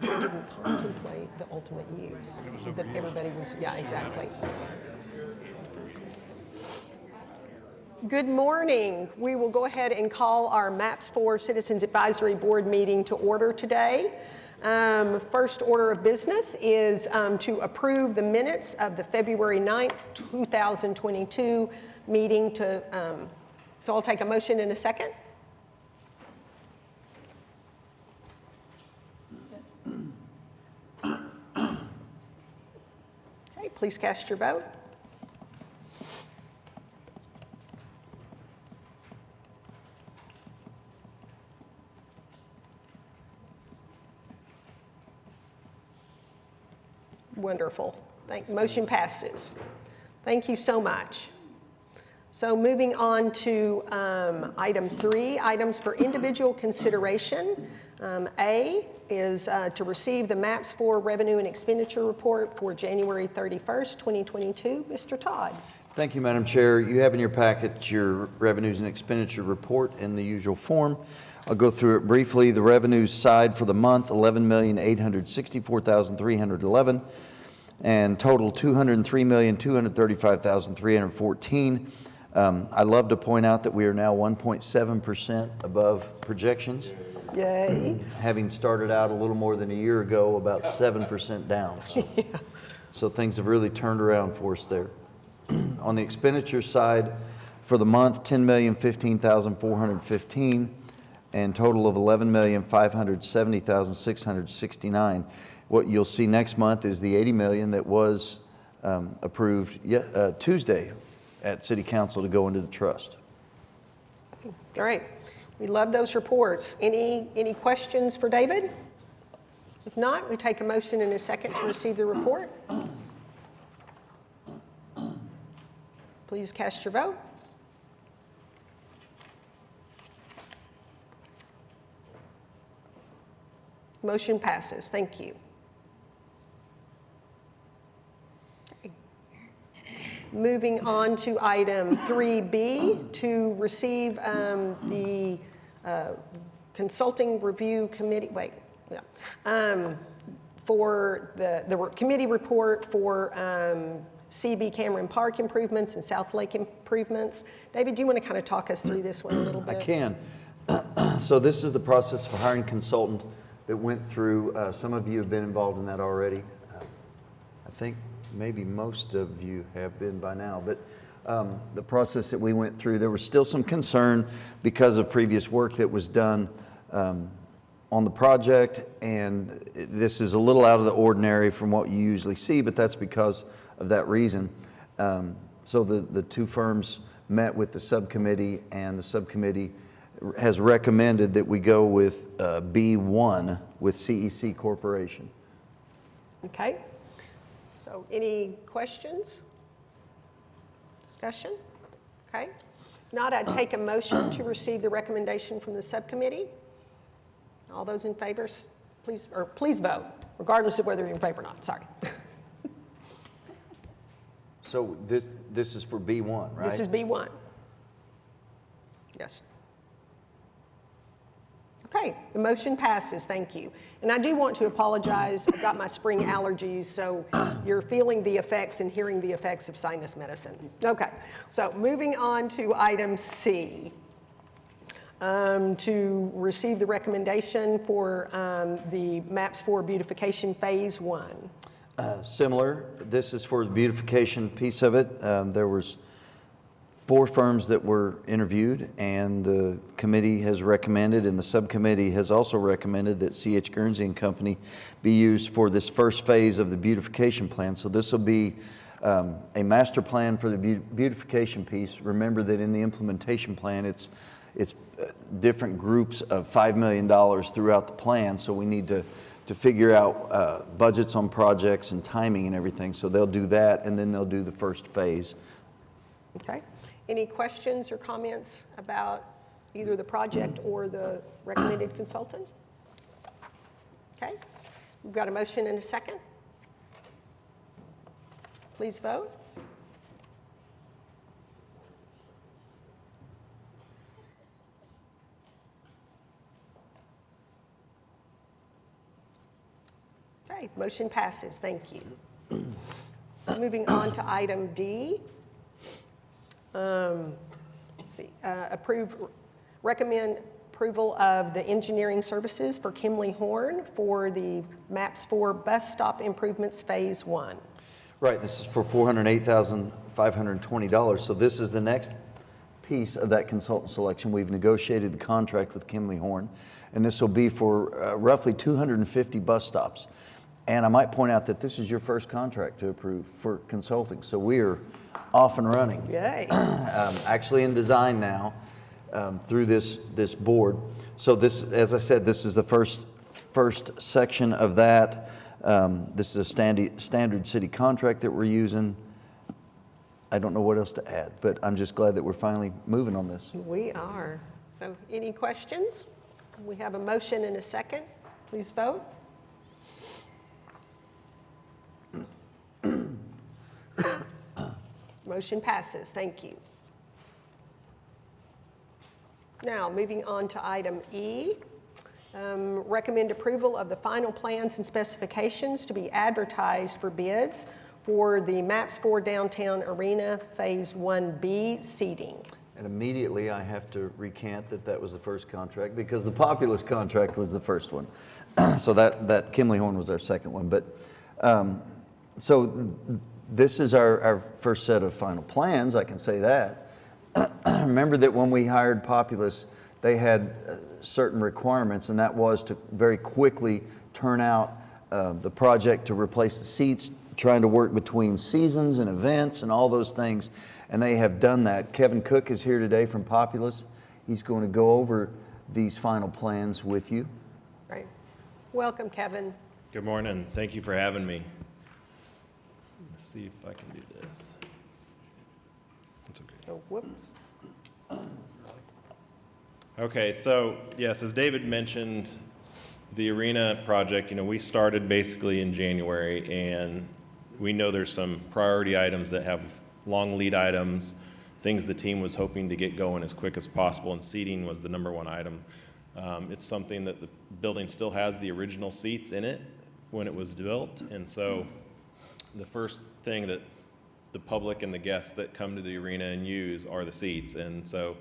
we didn't contemplate the ultimate use. That everybody was, yeah, exactly. Good morning. We will go ahead and call our MAPS 4 Citizens Advisory Board meeting to order today. First order of business is to approve the minutes of the February 9th, 2022 meeting. So I'll take a motion in a second. Okay, please cast your vote. Wonderful. Motion passes. Thank you so much. So moving on to item 3, items for individual consideration. A is to receive the MAPS 4 Revenue and Expenditure Report for January 31st, 2022. Mr. Todd. Thank you, Madam Chair. You have in your packet your Revenues and Expenditure Report in the usual form. I'll go through it briefly. The revenues side for the month, $11,864,311, and total $203,235,314. I love to point out that we are now 1.7% above projections. Yay. Having started out a little more than a year ago, about 7% down. So, Yeah. so things have really turned around for us there. On the expenditure side, for the month, $10,015,415, and total of $11,570,669. What you'll see next month is the $80 million that was approved Tuesday at City Council to go into the trust. All right. We love those reports. Any questions for David? If not, we take a motion in a second to receive the report. Please cast your vote. Motion passes. Thank you. Moving on to item 3B, to receive the Consulting Review Committee, for the committee report for CB Cameron Park improvements and South Lake improvements. David, do you want to kind of talk us through this one a little bit? I can. So this is the process for hiring consultant that went through. Some of you have been involved in that already. I think maybe most of you have been by now, but the process that we went through, there was still some concern because of previous work that was done on the project, and this is a little out of the ordinary from what you usually see, but that's because of that reason. So the two firms met with the subcommittee, and the subcommittee has recommended that we go with B1 with CEC Corporation. Okay. So any questions? Discussion? Okay. If not, I'd take a motion to receive the recommendation from the subcommittee. All those in favor, please vote, regardless of whether you're in favor or not. Sorry. So this is for B1, right? This is B1. Yes. Okay, the motion passes, thank you. And I do want to apologize, I've got my spring allergies, so you're feeling the effects and hearing the effects of sinus medicine. Okay, so moving on to item C, to receive the recommendation for the MAPS 4 beautification phase 1. Similar, this is for the beautification piece of it. There was 4 firms that were interviewed, and the committee has recommended, and the subcommittee has also recommended, that C.H. Guernsey and Company be used for this first phase of the beautification plan. So this will be a master plan for the beautification piece. Remember that in the implementation plan, it's different groups of $5 million throughout the plan, so we need to figure out budgets on projects and timing and everything. So they'll do that, and then they'll do the first phase. Okay. Any questions or comments about either the project or the recommended consultant? Okay. We've got a motion and a second. Please vote. Okay, motion passes. Thank you. Moving on to item D. Let's see, recommend approval of the engineering services for Kimley Horn for the MAPS 4 bus stop improvements Phase 1. Right, this is for $408,520. So this is the next piece of that consultant selection. We've negotiated the contract with Kimley Horn, and this will be for roughly 250 bus stops. And I might point out that this is your first contract to approve for consulting, so we are off and running. Yay. Actually in design now through this board. So this, as I said, this is the first section of that. This is a standard city contract that we're using. I don't know what else to add, but I'm just glad that we're finally moving on this. We are. So any questions? We have a motion and a second. Please vote. Motion passes. Thank you. Now, moving on to item E. Recommend approval of the final plans and specifications to be advertised for bids for the MAPS 4 Downtown Arena Phase 1B seating. And immediately I have to recant that was the first contract because the Populous contract was the first one. So that Kimley Horn was our second one. But so this is our first set of final plans, I can say that. Remember that when we hired Populous, they had certain requirements, and that was to very quickly turn out the project to replace the seats, trying to work between seasons and events and all those things, and they have done that. Kevin Cook is here today from Populous. He's going to go over these final plans with you. Right. Welcome, Kevin. Good morning. Thank you for having me. Let's see if I can do this. That's okay. Oh, whoops. Okay, so yes, as David mentioned, the arena project, we started basically in January, and we know there's some priority items that have long lead items, things the team was hoping to get going as quick as possible, and seating was the number one item. It's something that the building still has the original seats in it when it was built, and so the first thing that the public and the guests that come to the arena and use are the seats, and so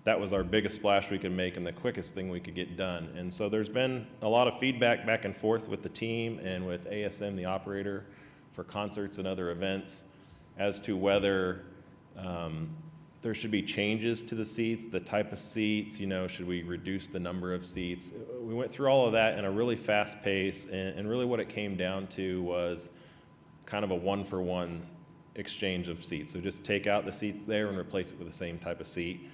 that was our biggest splash we could make and the quickest thing we could get done. And so there's been a lot of feedback back and forth with the team and with ASM, the operator, for concerts and other events as to whether there should be changes to the seats, the type of seats, should we reduce the number of seats? We went through all of that in a really fast pace, and really what it came down to was kind of a one-for-one exchange of seats. So just take out the seat there and replace it with the same type of seat.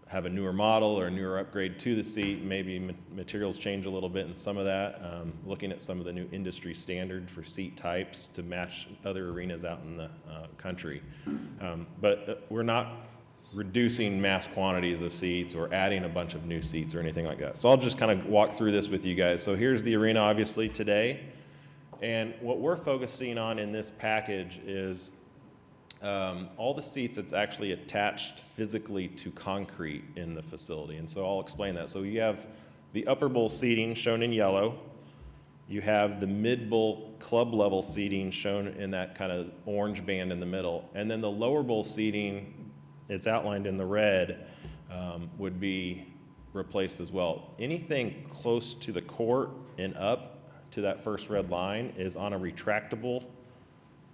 Have a newer model or a newer upgrade to the seat, maybe materials change a little bit in some of that, looking at some of the new industry standards for seat types to match other arenas out in the country. But we're not reducing mass quantities of seats or adding a bunch of new seats or anything like that. So I'll just kind of walk through this with you guys. So here's the arena obviously today, and what we're focusing on in this package is all the seats that's actually attached physically to concrete in the facility. And so I'll explain that. So you have the upper bowl seating shown in yellow. You have the mid bowl club level seating shown in that kind of orange band in the middle. And then the lower bowl seating, it's outlined in the red, would be replaced as well. Anything close to the court and up to that first red line is on a retractable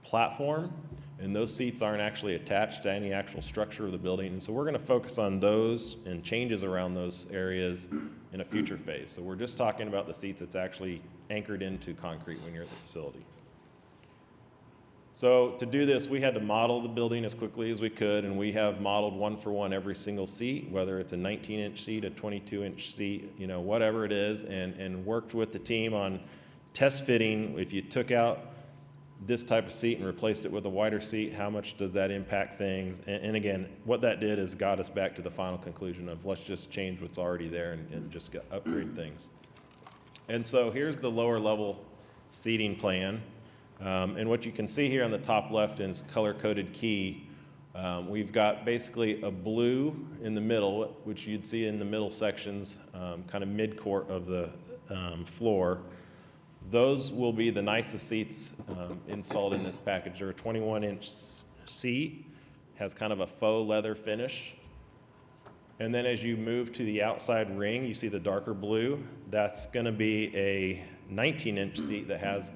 platform, and those seats aren't actually attached to any actual structure of the building. And so we're going to focus on those and changes around those areas in a future phase. So we're just talking about the seats that's actually anchored into concrete when you're at the facility. So to do this, we had to model the building as quickly as we could, and we have modeled one for one every single seat, whether it's a 19-inch seat, a 22-inch seat, whatever it is, and worked with the team on test fitting. If you took out this type of seat and replaced it with a wider seat, how much does that impact things? And again, what that did is got us back to the final conclusion of let's just change what's already there and just upgrade things. And so here's the lower level seating plan. And what you can see here on the top left is color-coded key. We've got basically a blue in the middle, which you'd see in the middle sections, kind of mid-court of the floor. Those will be the nicest seats installed in this package. They're a 21-inch seat, has kind of a faux leather finish. And then as you move to the outside ring, you see the darker blue. That's going to be a 19-inch seat that has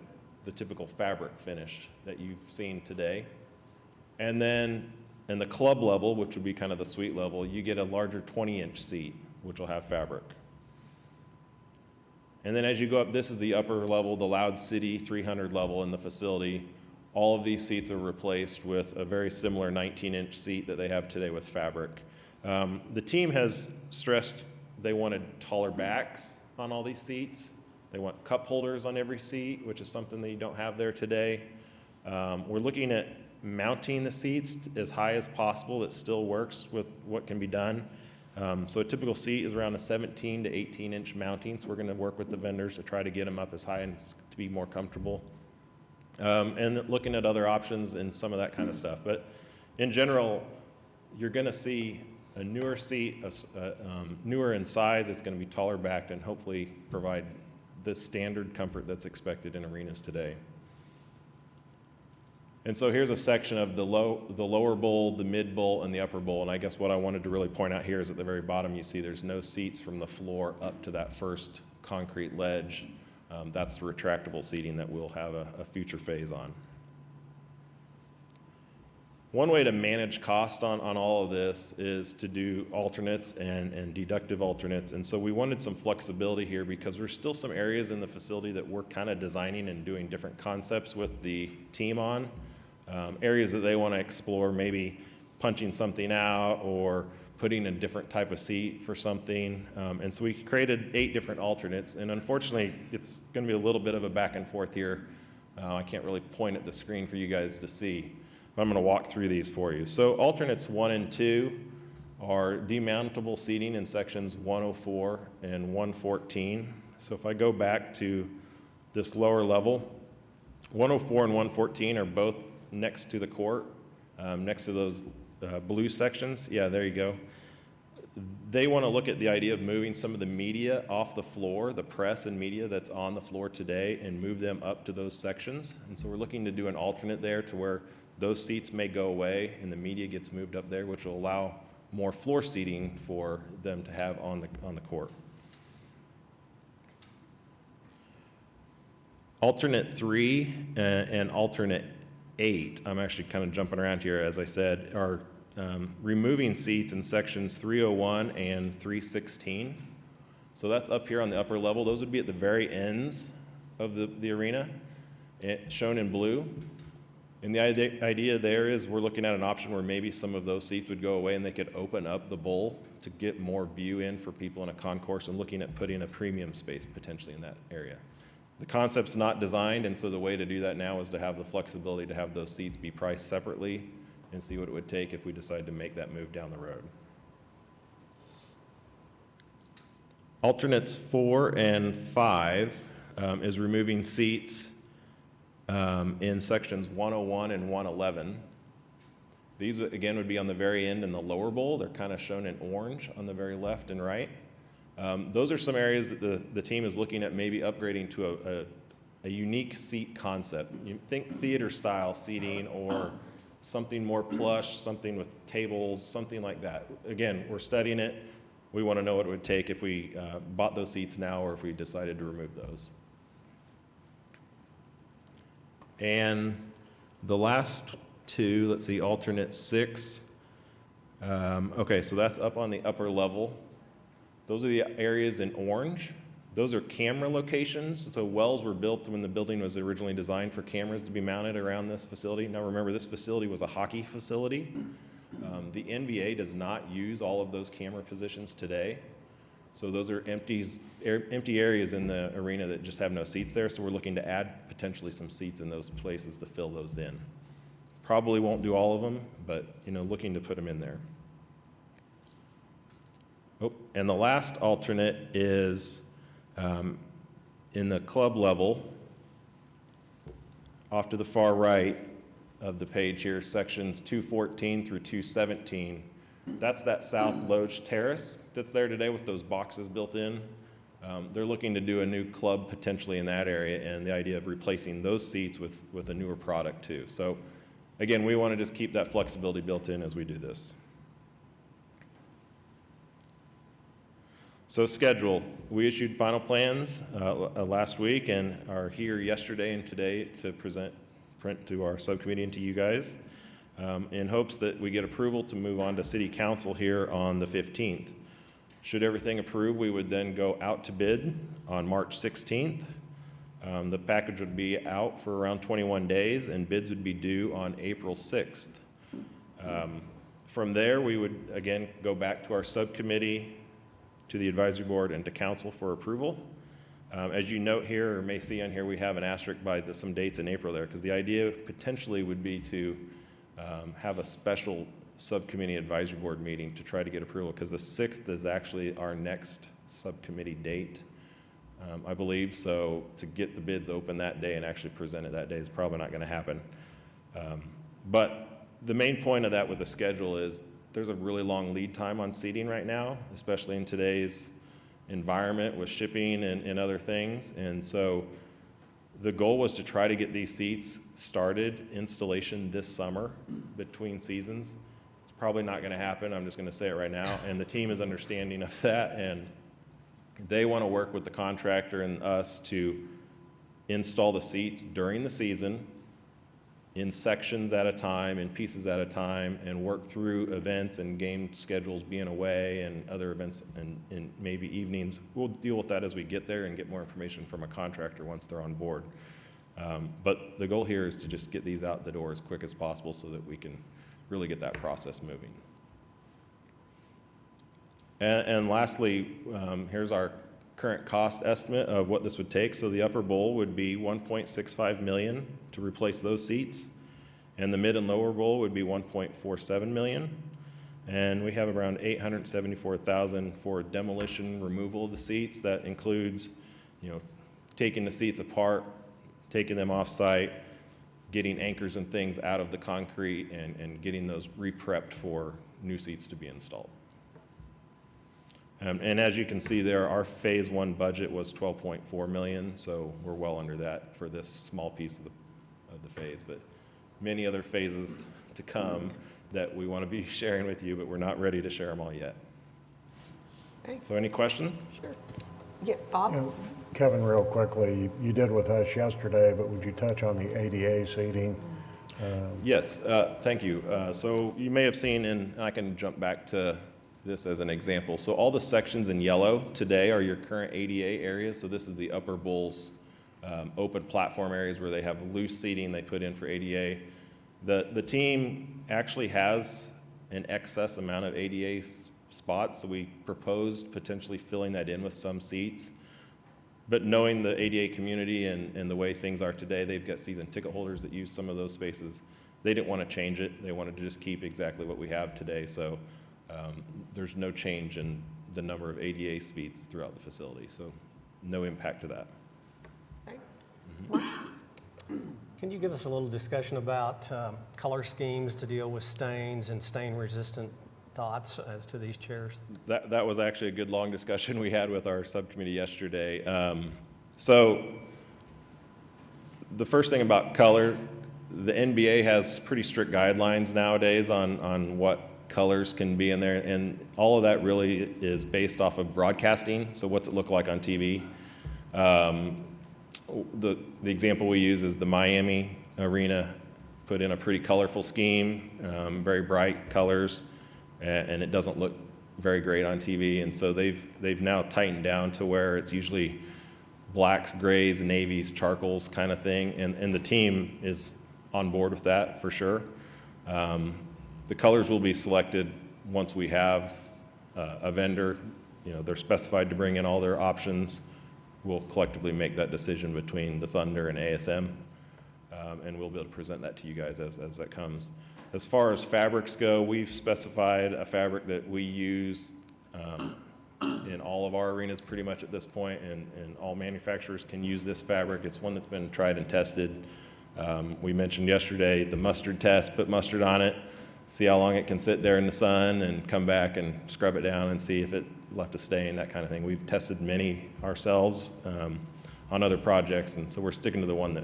the typical fabric finish that you've seen today. And then in the club level, which would be kind of the suite level, you get a larger 20-inch seat, which will have fabric. And then as you go up, this is the upper level, the Loud City 300 level in the facility. All of these seats are replaced with a very similar 19-inch seat that they have today with fabric. The team has stressed they wanted taller backs on all these seats. They want cup holders on every seat, which is something that you don't have there today. We're looking at mounting the seats as high as possible. That still works with what can be done. So a typical seat is around a 17 to 18-inch mounting, so we're going to work with the vendors to try to get them up as high and to be more comfortable. And looking at other options and some of that kind of stuff. But in general, you're going to see a newer seat, newer in size. It's going to be taller backed and hopefully provide the standard comfort that's expected in arenas today. And so here's a section of the lower bowl, the mid bowl, and the upper bowl. And I guess what I wanted to really point out here is at the very bottom, you see there's no seats from the floor up to that first concrete ledge. That's the retractable seating that we'll have a future phase on. One way to manage cost on all of this is to do alternates and deductive alternates. And so we wanted some flexibility here because there's still some areas in the facility that we're kind of designing and doing different concepts with the team on. Areas that they want to explore, maybe punching something out or putting a different type of seat for something. And so we created 8 different alternates. And unfortunately, it's going to be a little bit of a back and forth here. I can't really point at the screen for you guys to see. But I'm going to walk through these for you. So alternates 1 and 2 are demountable seating in sections 104 and 114. So if I go back to this lower level, 104 and 114 are both next to the court, next to those blue sections. Yeah, there you go. They want to look at the idea of moving some of the media off the floor, the press and media that's on the floor today, and move them up to those sections. And so we're looking to do an alternate there to where those seats may go away and the media gets moved up there, which will allow more floor seating for them to have on the court. Alternate 3 and alternate 8, I'm actually kind of jumping around here, as I said, are removing seats in sections 301 and 316. So that's up here on the upper level. Those would be at the very ends of the arena, shown in blue. And the idea there is we're looking at an option where maybe some of those seats would go away and they could open up the bowl to get more view in for people in a concourse, and looking at putting a premium space potentially in that area. The concept's not designed, and so the way to do that now is to have the flexibility to have those seats be priced separately and see what it would take if we decide to make that move down the road. Alternates 4 and 5 is removing seats in sections 101 and 111. These, again, would be on the very end in the lower bowl. They're kind of shown in orange on the very left and right. Those are some areas that the team is looking at maybe upgrading to a unique seat concept. You think theater-style seating or something more plush, something with tables, something like that. Again, we're studying it. We want to know what it would take if we bought those seats now or if we decided to remove those. And the last 2, let's see, alternate 6. Okay, so that's up on the upper level. Those are the areas in orange. Those are camera locations. So wells were built when the building was originally designed for cameras to be mounted around this facility. Now remember, this facility was a hockey facility. The NBA does not use all of those camera positions today. So those are empty areas in the arena that just have no seats there. So we're looking to add potentially some seats in those places to fill those in. Probably won't do all of them, but looking to put them in there. Oh, and the last alternate is in the club level, off to the far right of the page here, sections 214 through 217. That's that South Loge Terrace that's there today with those boxes built in. They're looking to do a new club potentially in that area, and the idea of replacing those seats with a newer product too. So again, we want to just keep that flexibility built in as we do this. So schedule, we issued final plans last week and are here yesterday and today to print to our subcommittee and to you guys in hopes that we get approval to move on to city council here on the 15th. Should everything approve, we would then go out to bid on March 16th. The package would be out for around 21 days and bids would be due on April 6th. From there, we would again go back to our subcommittee, to the advisory board, and to council for approval. As you note here, or may see on here, we have an asterisk by some dates in April there, because the idea potentially would be to have a special subcommittee advisory board meeting to try to get approval, because the 6th is actually our next subcommittee date, I believe. So to get the bids open that day and actually present it that day is probably not going to happen. But the main point of that with the schedule is there's a really long lead time on seating right now, especially in today's environment with shipping and other things. And so the goal was to try to get these seats started, installation this summer between seasons. It's probably not going to happen. I'm just going to say it right now. And the team is understanding of that. And they want to work with the contractor and us to install the seats during the season in sections at a time, in pieces at a time, and work through events and game schedules being away and other events and maybe evenings. We'll deal with that as we get there and get more information from a contractor once they're on board. But the goal here is to just get these out the door as quick as possible so that we can really get that process moving. And lastly, here's our current cost estimate of what this would take. So the upper bowl would be $1.65 million to replace those seats, and the mid and lower bowl would be $1.47 million. And we have around $874,000 for demolition, removal of the seats. That includes, taking the seats apart, taking them off site, getting anchors and things out of the concrete, and getting those re-prepped for new seats to be installed. And as you can see there, our phase 1 budget was $12.4 million, so we're well under that for this small piece of the phase. But many other phases to come that we want to be sharing with you, but we're not ready to share them all yet. Okay. So any questions? Sure. Yeah, Bob? Kevin, real quickly, you did with us yesterday, but would you touch on the ADA seating? Yes, thank you. So you may have seen, and I can jump back to this as an example. So all the sections in yellow today are your current ADA areas. So this is the upper bowls, open platform areas where they have loose seating they put in for ADA. The team actually has an excess amount of ADA spots, so we proposed potentially filling that in with some seats. But knowing the ADA community and the way things are today, they've got season ticket holders that use some of those spaces. They didn't want to change it. They wanted to just keep exactly what we have today. So there's no change in the number of ADA seats throughout the facility. So no impact to that. Okay. Can you give us a little discussion about color schemes to deal with stains and stain-resistant thoughts as to these chairs? That was actually a good long discussion we had with our subcommittee yesterday. So the first thing about color, the NBA has pretty strict guidelines nowadays on what colors can be in there, and all of that really is based off of broadcasting. So what's it look like on TV? The example we use is the Miami Arena put in a pretty colorful scheme, very bright colors, and it doesn't look very great on TV. And so they've now tightened down to where it's usually blacks, grays, navies, charcoals kind of thing, and the team is on board with that for sure. The colors will be selected once we have a vendor. They're specified to bring in all their options. We'll collectively make that decision between the Thunder and ASM, and we'll be able to present that to you guys as that comes. As far as fabrics go, we've specified a fabric that we use in all of our arenas pretty much at this point, and all manufacturers can use this fabric. It's one that's been tried and tested. We mentioned yesterday the mustard test, put mustard on it. see how long it can sit there in the sun and come back and scrub it down and see if it left a stain, that kind of thing. We've tested many ourselves on other projects, and so we're sticking to the one that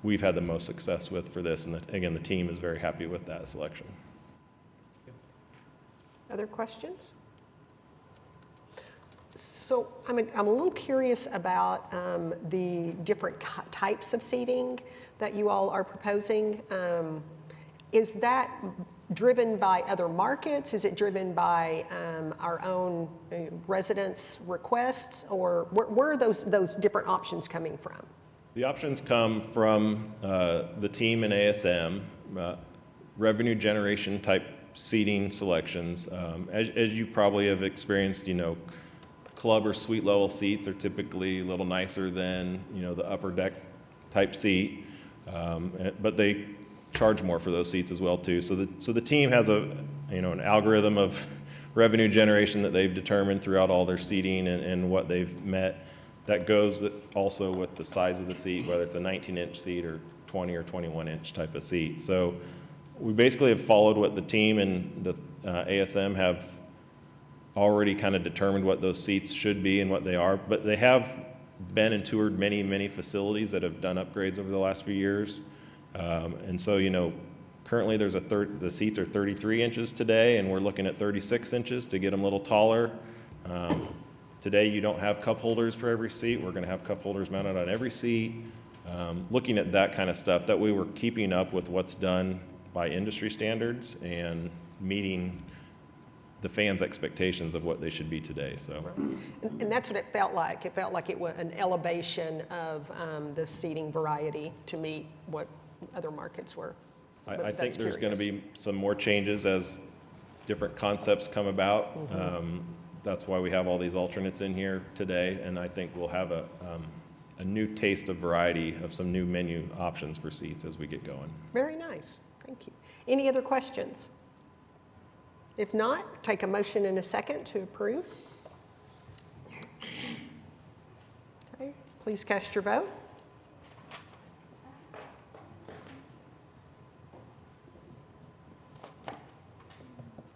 we've had the most success with for this. And again, the team is very happy with that selection. Other questions? So I'm a little curious about the different types of seating that you all are proposing. Is that driven by other markets? Is it driven by our own residents' requests? Or where are those different options coming from? The options come from the team in ASM, revenue generation type seating selections. As you probably have experienced, club or suite level seats are typically a little nicer than, the upper deck type seat, but they charge more for those seats as well too. So the team has an algorithm of revenue generation that they've determined throughout all their seating and what they've met. That goes also with the size of the seat, whether it's a 19-inch seat or 20 or 21-inch type of seat. So we basically have followed what the team and the ASM have already kind of determined what those seats should be and what they are. But they have been and toured many, many facilities that have done upgrades over the last few years. And so, currently the seats are 33 inches today, and we're looking at 36 inches to get them a little taller. Today, you don't have cup holders for every seat. We're going to have cup holders mounted on every seat. Looking at that kind of stuff, that way we're keeping up with what's done by industry standards and meeting the fans' expectations of what they should be today. So, and that's what it felt like. It felt like it was an elevation of the seating variety to meet what other markets were. I think there's going to be some more changes as different concepts come about. That's why we have all these alternates in here today, and I think we'll have a new taste of variety of some new menu options for seats as we get going. Very nice. Thank you. Any other questions? If not, take a motion in a second to approve. Okay, please cast your vote.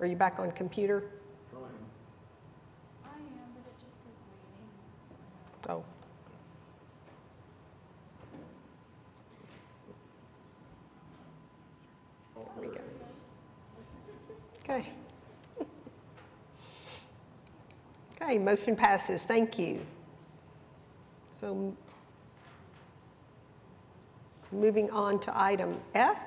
Are you back on computer? I am, but it just says waiting. Oh. There we go. Okay. Okay, motion passes. Thank you. So moving on to item F,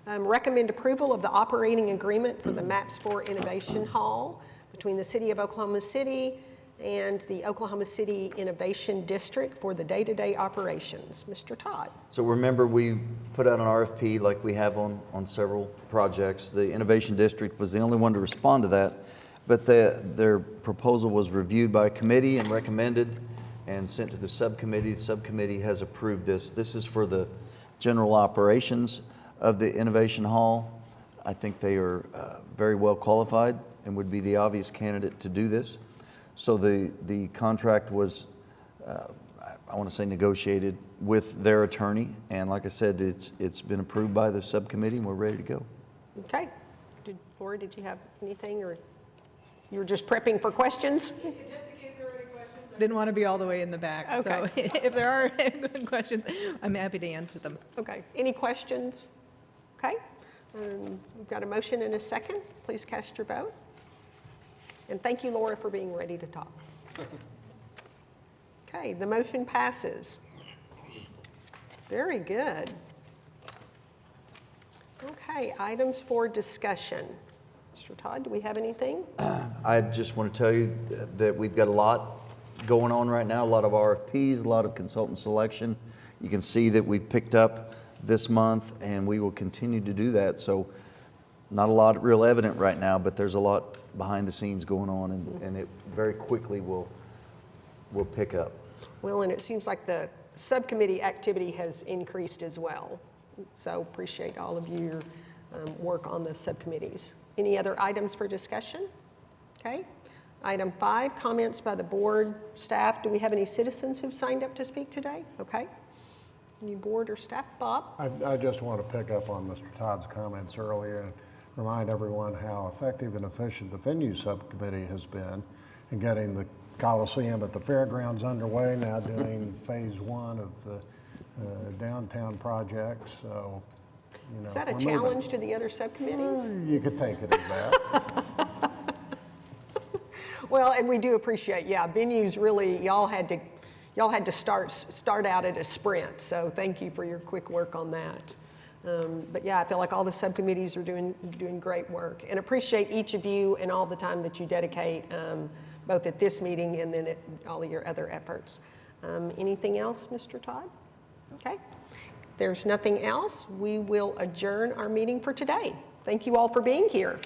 recommend approval of the operating agreement for the MAPS 4 Innovation Hall between the City of Oklahoma City and the Oklahoma City Innovation District for the day-to-day operations. Mr. Todd. So remember, we put out an RFP like we have on several projects. The Innovation District was the only one to respond to that, but their proposal was reviewed by a committee and recommended and sent to the subcommittee. The subcommittee has approved this. This is for the general operations of the Innovation Hall. I think they are very well qualified and would be the obvious candidate to do this. So the contract was, I want to say, negotiated with their attorney, and like I said, it's been approved by the subcommittee, and we're ready to go. Okay. Laura, did you have anything, or you were just prepping for questions? Just in case there were any questions, I didn't want to be all the way in the back. So Okay. if there are questions, I'm happy to answer them. Okay. Any questions? Okay. We've got a motion and a second. Please cast your vote. And thank you, Laura, for being ready to talk. Okay, the motion passes. Very good. Okay, items for discussion. Mr. Todd, do we have anything? I just want to tell you that we've got a lot going on right now, a lot of RFPs, a lot of consultant selection. You can see that we picked up this month, and we will continue to do that. So not a lot real evident right now, but there's a lot behind the scenes going on, and it very quickly will pick up. Well, and it seems like the subcommittee activity has increased as well. So appreciate all of your work on the subcommittees. Any other items for discussion? Okay. Item 5, comments by the board, staff. Do we have any citizens who've signed up to speak today? Okay. Any board or staff? Bob? I just want to pick up on Mr. Todd's comments earlier. remind everyone how effective and efficient the venue subcommittee has been in getting the Coliseum at the fairgrounds underway, now doing phase 1 of the downtown project. So, you know, Is that a we're moving. challenge to the other subcommittees? You could take it as that. Well, and we do appreciate, yeah, venues really, y'all had to start out at a sprint, so thank you for your quick work on that. But yeah, I feel like all the subcommittees are doing great work, and appreciate each of you and all the time that you dedicate, both at this meeting and then at all of your other efforts. Anything else, Mr. Todd? Okay. There's nothing else. We will adjourn our meeting for today. Thank you all for being here.